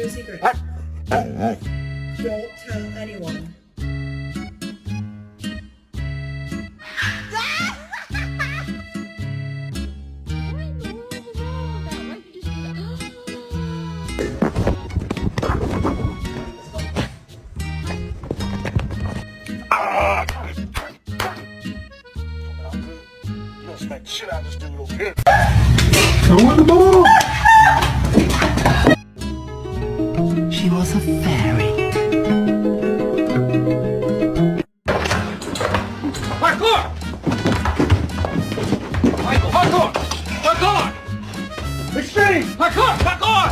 your secret. Don't tell anyone. Smack the shit out of this dude over here. Throw the ball! She was a fairy.